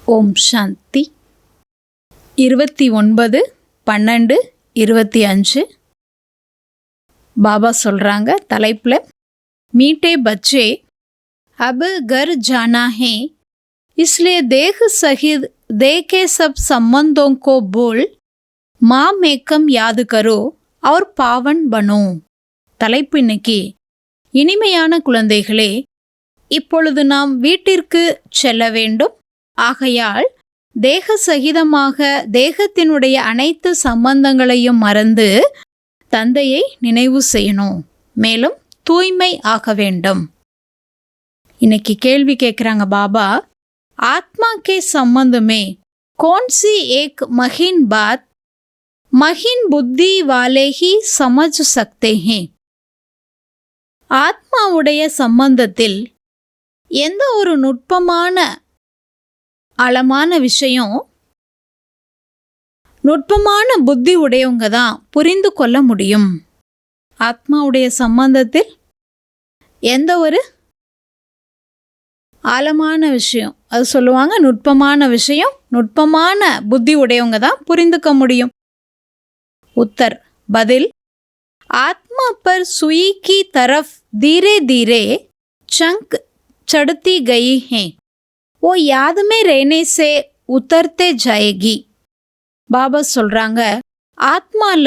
ஓம் சாந்தி. 29/12/25 பாபா சொல்கிறாங்க தலைப்பில், மீட்டே பச்சே अब घर जाना है, इसलिए देह सहित देह के सब संबंधों को बोल माम एकम याद करो और पावन बनो. தலைப்பு இன்னைக்கு, இனிமையான குழந்தைகளே, இப்பொழுது நாம் வீட்டிற்கு செல்ல வேண்டும். ஆகையால் தேக சகிதமாக தேகத்தினுடைய அனைத்து சம்பந்தங்களையும் மறந்து தந்தையை நினைவு செய்யணும். மேலும் தூய்மை ஆக வேண்டும். இன்னைக்கு கேள்வி கேட்குறாங்க பாபா, ஆத்மா கே சம்பந்தமே கौन-सी एक महीन बात महीन बुद्धि वाले ही समझ सकते हैं. ஆத்மாவுடைய சம்பந்தத்தில் எந்த ஒரு நுட்பமான ஆழமான விஷயம் நுட்பமான புத்தி உடையவங்க தான் புரிந்து கொள்ள முடியும். ஆத்மாவுடைய சம்பந்தத்தில் எந்த ஒரு ஆழமான விஷயம், அது சொல்லுவாங்க நுட்பமான விஷயம், நுட்பமான புத்தி உடையவங்க தான் புரிந்துக்க முடியும். உத்தர் பதில், आत्मा पर सुई की तरफ धीरे धीरे चंक चढ़ती गई है, वो याद में रहने से उतरते जाएगी. பாபா சொல்றாங்க, ஆத்மால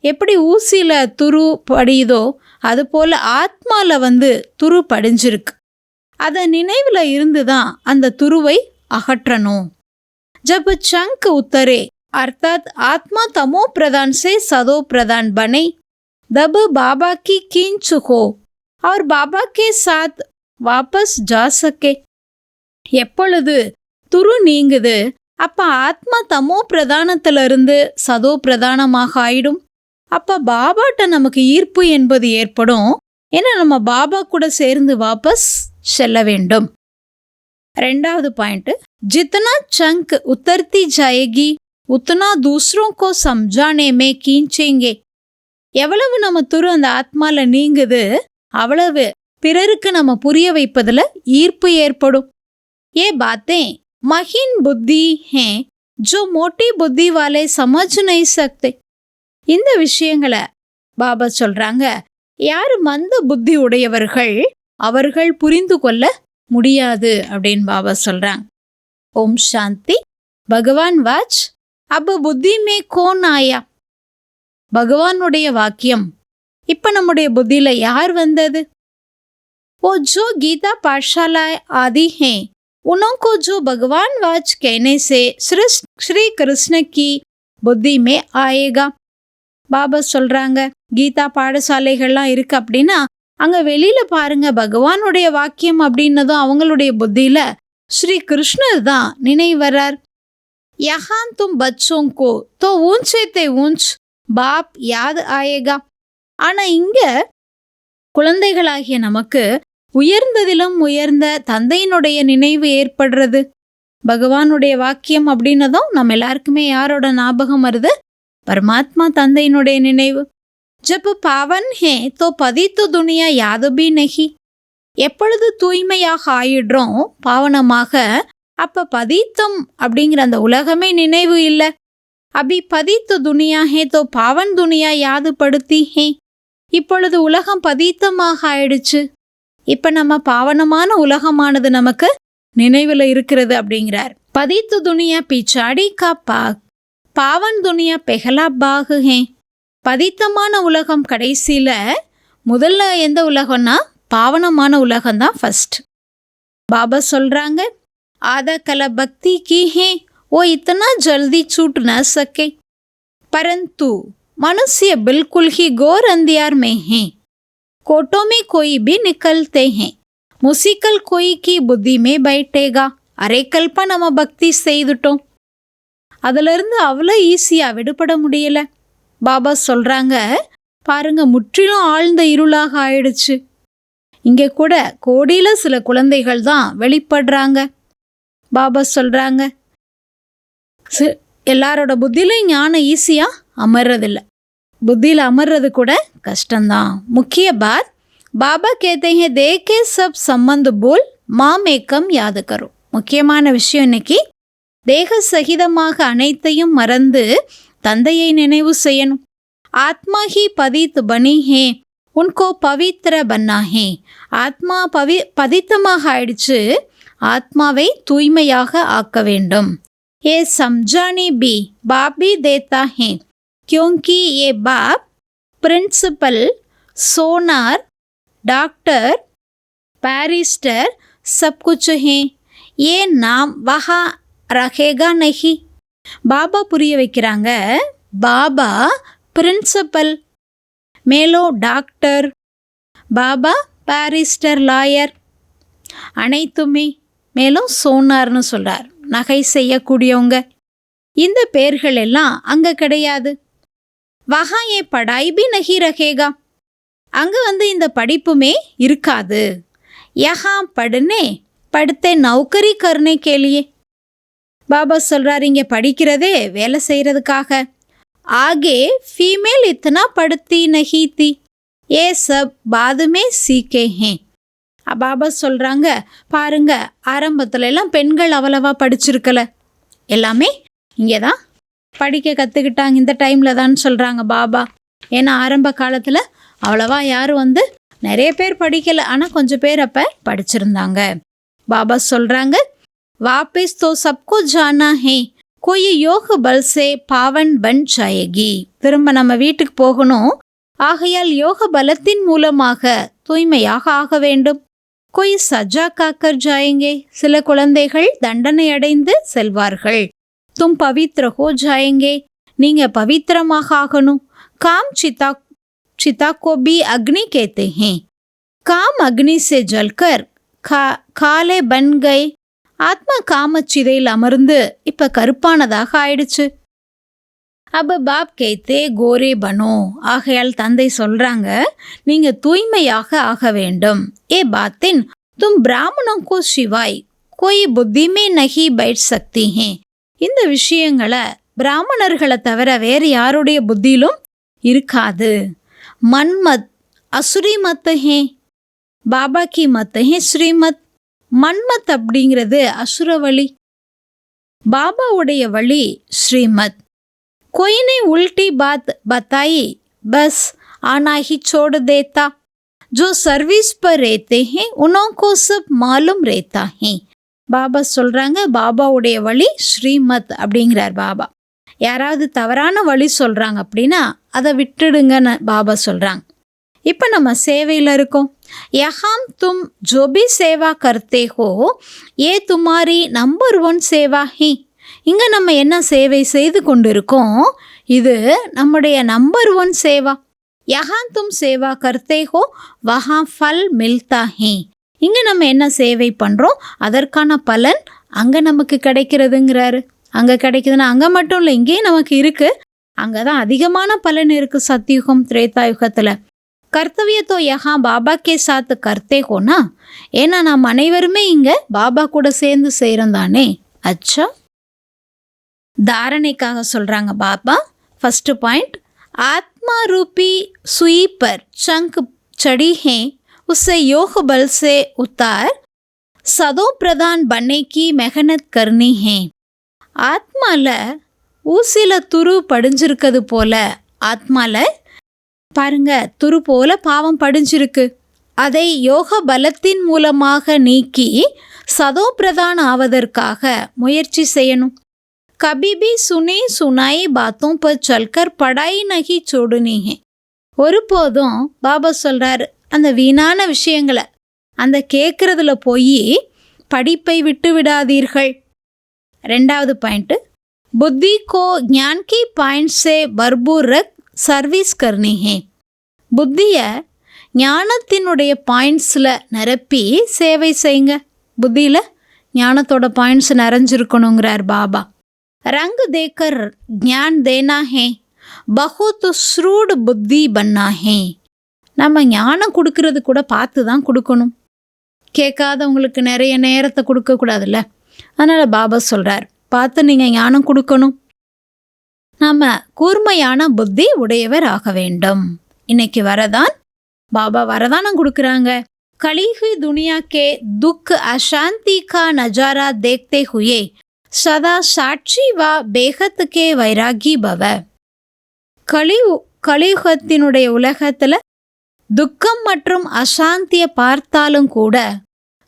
எப்படி ஊசியில துரு படியுதோ அது போல ஆத்மால துரு படிஞ்சிருக்கு. அதை நினைவுல இருந்து தான் அந்த துருவை அகற்றணும். जब चंक उतरे अर्थात आत्मा तमो प्रधान से सदो प्रधान बने, तब बाबा की खींच हो और बाबा के साथ वापस जा सके. எப்பொழுது துரு நீங்குது, அப்ப ஆத்மா தமோ பிரதானத்திலிருந்து சதோ பிரதானமாக ஆயிடும். அப்ப பாபாட்ட நமக்கு ஈர்ப்பு என்பது ஏற்படும். ஏன்னா நம்ம பாபா கூட சேர்ந்து வாபஸ் செல்ல வேண்டும். ரெண்டாவது பாயிண்ட், जितना चंक उतरती जाएगी उतना दूसरों को समझाने में खींचेंगे. எவ்வளவு நம்ம துரு அந்த ஆத்மால நீங்குது, அவ்வளவு பிறருக்கு நம்ம புரிய வைப்பதுல ஈர்ப்பு ஏற்படும். ये बातें महीन बुद्धि हैं जो मोटी बुद्धि वाले समझ नहीं सकते. இந்த விஷயங்களை பாபா சொல்றாங்க, யார் மந்த புத்தி உடையவர்கள் அவர்கள் புரிந்து கொள்ள முடியாது அப்படின்னு பாபா சொல்றாங்க. ஓம் சாந்தி. பகவான் வாச், अब बुद्धि में कौन आया. பகவானுடைய வாக்கியம், இப்ப நம்முடைய புத்தியில யார் வந்தது? वो जो गीता पाठशाला आदि हैं उन्हों को जो भगवान वाच कहने से श्री कृष्ण की बुद्धि में आएगा. பாபா சொல்றாங்க, கீதா பாடசாலைகள்லாம் இருக்கு அப்படின்னா அங்க வெளியில பாருங்க, பகவானுடைய வாக்கியம் அப்படின்னதும் அவங்களுடைய புத்தியில ஸ்ரீ கிருஷ்ணர் தான் நினைவு வர்றார். யஹான் தும் பச்சோं को तो ऊंचे ते ऊंच बाप याद आएगा. ஆனா இங்க குழந்தைகளாகிய நமக்கு உயர்ந்ததிலும் உயர்ந்த தந்தையினுடைய நினைவு ஏற்படுறது. பகவானுடைய வாக்கியம் அப்படின்னதும் நம்ம எல்லாருக்குமே யாரோட ஞாபகம் வருது? பரமாத்மா தந்தையினுடைய நினைவு. ஜப் பாவன் ஹே தோ பதித்து துனியா யாद भी नहीं. எப்பொழுது தூய்மையாக ஆயிடுறோம், பாவனமாக, அப்ப பதித்தம் அப்படிங்கிற அந்த உலகமே நினைவு இல்லை. அபி பதித்து துனியா ஹே தோ பாவன் துனியா யாது படுத்தி ஹே. இப்பொழுது உலகம் பதித்தமாக ஆயிடுச்சு, இப்ப நம்ம பாவனமான உலகமானது நமக்கு நினைவுல இருக்கிறது அப்படிங்கிறார். பதித்து துனியா பிச்சாடி கா பாக், பாவன் துனியா பெஹலா பாகு ஹே. பதித்தமான உலகம் கடைசியில, முதல்ல எந்த உலகம்னா பாவனமான உலகம்தான் ஃபர்ஸ்ட். பாபா சொல்றாங்க, ஆதா கல பக்தி கி ஹே वो इतना जल्दी छूट न सके, परंतु मनुष्य बिल्कुल ही घोर अंधियार में है. कोटों में कोई भी निकलते हैं, मुसीकल कोई की बुद्धि में बैठेगा. அரைக்கல்பா நம்ம பக்தி செய்துட்டோம், அதுல இருந்து அவ்வளோ ஈஸியா விடுபட முடியல. பாபா சொல்றாங்க, பாருங்க முற்றிலும் ஆழ்ந்த இருளாக ஆயிடுச்சு. இங்க கூட கோடியில சில குழந்தைகள் தான் வெளிப்படுறாங்க. பாபா சொல்றாங்க, எல்லாரோட புத்தியிலும் ஞானம் ஈஸியா அமர்றதில்ல, புத்தியில அமர்றது கூட கஷ்டம்தான். முக்கிய பாத், பாபா कहते हैं देह के सब संबंध बोल माम एकम याद करो. முக்கியமான விஷயம் இன்னைக்கு, தேக சகிதமாக அனைத்தையும் மறந்து தந்தையை நினைவு செய்யணும். ஆத்மா ஹி பதித் பனி ஹே உன்கோ பவித்ர பன்னா ஹே. ஆத்மா பதித்தமாக ஆயிடுச்சு, ஆத்மாவை தூய்மையாக ஆக்க வேண்டும். ஏ சம்ஜானி பி பாப் பி தேத்தா ஹே क्योंकि ये बाप प्रिंसिपल, सोनार, डॉक्टर, बैरिस्टर सब कुछ हैं. ये नाम वहाँ रखेगा नहीं. பாபா புரிய வைக்கிறாங்க, பாபா பிரின்சிபல், மேலோ டாக்டர், பாபா பாரிஸ்டர், லாயர், அனைத்துமே, மேலும் சோனார்னு சொல்கிறார், நகை செய்யக்கூடியவங்க. இந்த பேர்கள் எல்லாம் அங்கே கிடையாது. வஹா ஏ படாய் பி நஹி ரகேகா. அங்கே இந்த படிப்புமே இருக்காது. யஹா படுனே படுத்தே நௌக்கரி கர்னே கேலியே. பாபா சொல்கிறார், இங்கே படிக்கிறதே வேலை செய்கிறதுக்காக. ஆகே ஃபீமேல் இத்தனா படுத்தி நஹி தி, ஏ சப் பாதுமே சீக்கே ஹே. பாபா சொல்கிறாங்க, பாருங்க, ஆரம்பத்துல எல்லாம் பெண்கள் அவ்வளவா படிச்சிருக்கல, எல்லாமே இங்கே தான் படிக்க கற்றுக்கிட்டாங்க, இந்த டைமில் தான் சொல்கிறாங்க பாபா. ஏன்னா ஆரம்ப காலத்தில் அவ்வளவா யாரும் நிறைய பேர் படிக்கலை, ஆனால் கொஞ்சம் பேர் அப்போ படிச்சிருந்தாங்க. பாபா சொல்கிறாங்க, வாபிஸ் தோ சப்கோ ஜானா ஹே கோய் யோக பல் சே பாவன் பன் ஜாயேகி. திரும்ப நம்ம வீட்டுக்கு போகணும், ஆகையால் யோக பலத்தின் மூலமாக தூய்மையாக ஆக வேண்டும். கோய் சஜா காக்கர் ஜாயேங்கே. சில குழந்தைகள் தண்டனை அடைந்து செல்வார்கள். तुम पवित्र हो जाएंगे. நீங்க பவித்திரமாக ஆகணும். काम चिता को भी अग्नि कहते हैं. काम अग्नि से जलकर काले बन गए. ஆத்மா காமச்சிதையில் அமர்ந்து இப்ப கருப்பானதாக ஆயிடுச்சு. அப்ப பாப் கேத்தே கோரே பனோ. ஆகையால் தந்தை சொல்றாங்க, நீங்க தூய்மையாக ஆக வேண்டும். ஏ பாத்தின் तुम ब्राह्मणों को सिवाय कोई बुद्धि में नहीं बैठ सकती हैं. இந்த விஷயங்களை பிராமணர்களை தவிர வேறு யாருடைய புத்தியிலும் இருக்காது. மன்மத் அசுரி மத் ஹே, பாபா கி மத் ஹே ஸ்ரீமத். மன்மத் அப்படிங்கிறது அசுர வழி, பாபாவுடைய வழி ஸ்ரீமத். கொயினை உல்டி பாத் பத்தாயி பஸ் ஆனா ஹி சோடு தேத்தா. जो सर्विस पर रहते हैं उन्हों को सब मालूम रहता है. பாபா சொல்கிறாங்க, பாபாவுடைய வழி ஸ்ரீமத் அப்படிங்கிறார் பாபா. யாராவது தவறான வழி சொல்கிறாங்க அப்படின்னா அதை விட்டுடுங்கன்னு பாபா சொல்கிறாங்க. இப்போ நம்ம சேவையில் இருக்கோம். யஹாம் தும் ஜோ பி சேவா கர்த்தே ஹோ ஏ துமாரி நம்பர் 1 சேவா ஹி. இங்கே நம்ம என்ன சேவை செய்து கொண்டு இருக்கோம், இது நம்முடைய நம்பர் 1 சேவா. யஹாம் தும் சேவா கர்த்தே ஹோ வஹா ஃபல் மில்தா ஹே. இங்கே நம்ம என்ன சேவை பண்ணுறோம் அதற்கான பலன் அங்கே நமக்கு கிடைக்கிறதுங்கிறாரு. அங்கே கிடைக்குதுன்னா அங்கே மட்டும் இல்லை, இங்கேயும் நமக்கு இருக்குது. அங்கே தான் அதிகமான பலன் இருக்குது சத்தியுகம் திரேதாயுகத்தில். கர்த்தவியத்தோ யஹா பாபா கே சாத்து கர்த்தே ஹோனா. ஏன்னா நாம் அனைவருமே இங்கே பாபா கூட சேர்ந்து செய்கிறோம் தானே. அச்சா, தாரணைக்காக சொல்கிறாங்க பாபா. ஃபஸ்ட்டு பாயிண்ட், आत्मा रूपी सुई पर चंक चढ़ी है, उसे योग बल से उतार सदो प्रधान बनने की मेहनत करनी है. ஆத்மால ஊசில துரு படிஞ்சிருக்கிறது போல, ஆத்மால பாருங்க துரு போல பாவம் படிஞ்சிருக்கு. அதை யோக பலத்தின் மூலமாக நீக்கி சதோ பிரதான் ஆவதற்காக முயற்சி செய்யணும். कभी भी सुनी सुनाई बातों पर चलकर पढ़ाई नहीं छोड़नी है. ஒருபோதும் பாபா சொல்கிறார், அந்த வீணான விஷயங்களை அந்த கேட்குறதுல போய் படிப்பை விட்டு விடாதீர்கள். ரெண்டாவது பாயிண்ட்டு, புத்தி கோ ஞான் கி பாயிண்ட் சே பர்பூர் ரக் சர்வீஸ் கர்னி ஹே. புத்தியை ஞானத்தினுடைய பாயிண்ட்ஸில் நிரப்பி சேவை செய்யுங்க. புத்தியில் ஞானத்தோட பாயிண்ட்ஸ் நிறைஞ்சிருக்கணுங்கிறார் பாபா. रंग देकर ज्ञान देना है, बहुत श्रूड புத்தி பண்ணா ஹே. நம்ம ஞானம் கொடுக்கறது கூட பார்த்து தான் கொடுக்கணும். கேட்காதவங்களுக்கு நிறைய நேரத்தை கொடுக்கக்கூடாதுல்ல. அதனால் பாபா சொல்கிறார், பார்த்து நீங்கள் ஞானம் கொடுக்கணும். நம்ம கூர்மையான புத்தி உடையவர் ஆக வேண்டும். இன்னைக்கு வரதான் பாபா வரதானம் கொடுக்குறாங்க. कली हुई दुनिया के दुख अशांति का नजारा देखते हुए சதா சாட்சி வா பேகத்துக்கே வைராகி பவ. கலியுகத்தினுடைய உலகத்துல துக்கம் மற்றும் அசாந்திய பார்த்தாலும் கூட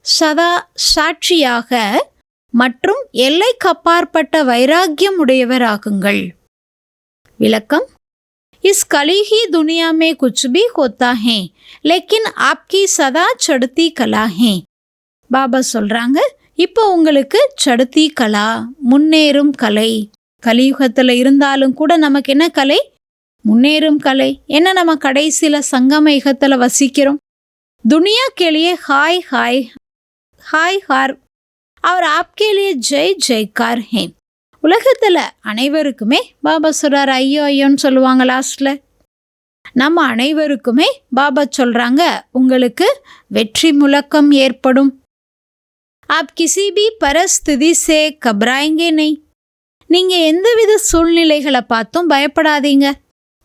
சதா சாட்சியாக மற்றும் எல்லைக்கு அப்பாற்பட்ட வைராக்கியம் உடையவராகுங்கள். விளக்கம்: इस कली ही दुनिया में कुछ भी होता है लेकिन आपकी सदा चढ़ती कला है. பாபா சொல்றாங்க, இப்போ உங்களுக்கு சடுத்தி கலா, முன்னேறும் கலை. கலியுகத்துல இருந்தாலும் கூட நமக்கு என்ன கலை? முன்னேறும் கலை. என்ன, நம்ம கடைசியில சங்கம யுகத்துல வசிக்கிறோம். துனியா கேலியே ஹாய் ஹாய் ஹாய் ஹார் அவர் ஆப்கேலியே ஜெய் ஜெய்கார் ஹே. உலகத்துல அனைவருக்குமே பாபா சொல்றார் ஐயோ ஐயோன்னு சொல்லுவாங்க லாஸ்ட்ல. நம்ம அனைவருக்குமே பாபா சொல்றாங்க உங்களுக்கு வெற்றி முழக்கம் ஏற்படும். आप किसी भी परिस्थिति से घबराएंगे नहीं. நீங்க எந்தவித சூழ்நிலைகளை பார்த்தும் பயப்படாதீங்க.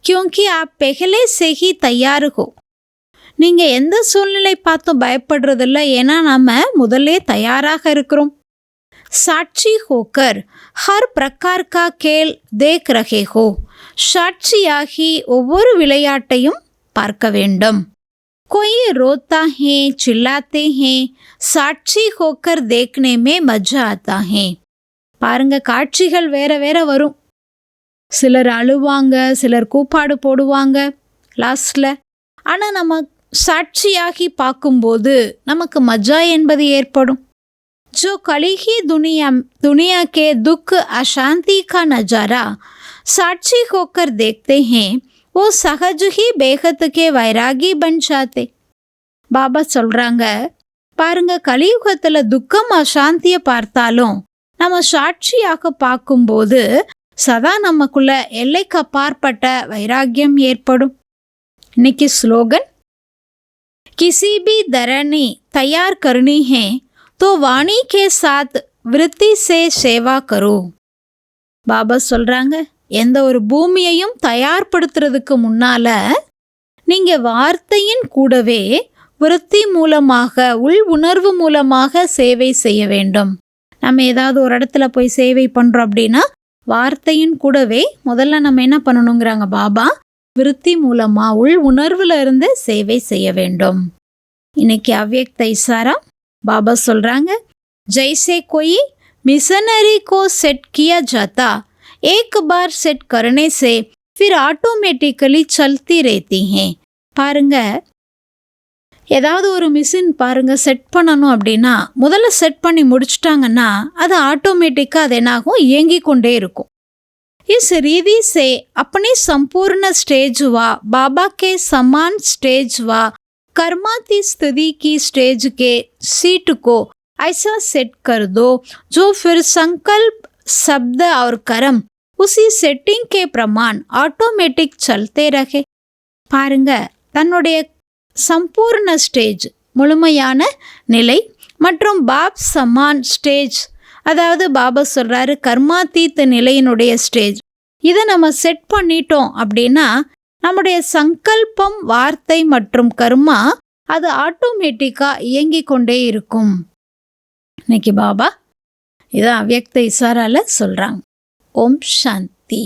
क्योंकि आप पहले से ही तैयार हो. நீங்க எந்த சூழ்நிலை பார்த்தும் பயப்படுறதில்ல, ஏன்னா நம்ம முதல்ல தயாராக இருக்கிறோம். साक्षी होकर हर प्रकार का खेल देख रहे हो. சாட்சியாகி ஒவ்வொரு விளையாட்டையும் பார்க்க வேண்டும். कोई रोता है चिल्लाते हैं, साक्षी होकर देखने में मजा आता है. பாருங்க, காட்சிகள் வேற வேற வரும். சிலர் அழுவாங்க, சிலர் கூப்பாடு போடுவாங்க லாஸ்ட்ல. ஆனால் நம்ம சாட்சியாகி பார்க்கும்போது நமக்கு மஜா என்பது ஏற்படும். जो कली ही दुनिया के दुख अशांति का नजारा साक्षी होकर देखते हैं वो सहज ही बेहद के वैरागी बन जाते. பாபா சொல்றாங்க, பாருங்க, கலியுகத்துல துக்கம் அசாந்திய பார்த்தாலும் நம்ம சாட்சியாக பார்க்கும்போது சதா நமக்குள்ள எல்லைக்கு அப்பாற்பட்ட வைராக்கியம் ஏற்படும். இன்னைக்கு ஸ்லோகன்: किसी भी धरनी तैयार करनी है तो वाणी के साथ वृत्ति से सेवा करो. பாபா சொல்றாங்க, எந்த ஒரு பூமியையும் தயார்படுத்துறதுக்கு முன்னால நீங்க வார்த்தையின் கூடவே விருத்தி மூலமாக, உள் உணர்வு மூலமாக சேவை செய்ய வேண்டும். நம்ம ஏதாவது ஒரு இடத்துல போய் சேவை பண்றோம் அப்படின்னா வார்த்தையின் கூடவே முதல்ல நம்ம என்ன பண்ணணுங்கிறாங்க பாபா? விருத்தி மூலமா, உள் உணர்வுல இருந்து சேவை செய்ய வேண்டும். இன்னைக்கு அவ்யக்த இசாரா बाबा சொல்றாங்க, जैसे कोई मिशनरी को सेट किया जाता, एक बार सेट करने से फिर ऑटोमेटिकली चलती रहती हैं. பாருங்க, ஏதாவது ஒரு மிஷின் பாருங்க செட் பண்ணணும் அப்படின்னா முதல்ல செட் பண்ணி முடிச்சிட்டாங்கன்னா அது ஆட்டோமேட்டிக்காக அது என்னாகும், இயங்கி கொண்டே இருக்கும். इस रीति से अपनी संपूर्ण स्टेज व बाबा के समान स्टेज व कर्माती स्थिति की स्टेज के सीट को ऐसा सेट कर दो जो फिर संकल्प, शब्द और कर्म उसी सेटिंग के प्रमाण ऑटोमेटिक चलते रहे. பாருங்க, தன்னுடைய சம்பூர்ண ஸ்டேஜ், முழுமையான நிலை மற்றும் பாப் சமான் ஸ்டேஜ், அதாவது பாபா சொல்றாரு கர்மாத்தீத் நிலையினுடைய ஸ்டேஜ், இதை நம்ம செட் பண்ணிட்டோம் அப்படின்னா நம்முடைய சங்கல்பம், வார்த்தை மற்றும் கர்மா அது ஆட்டோமேட்டிக்காக இயங்கி கொண்டே இருக்கும். இன்னைக்கு பாபா இதான் அவ்யக்த இசாரால சொல்றாங்க. ஓம் சாந்தி.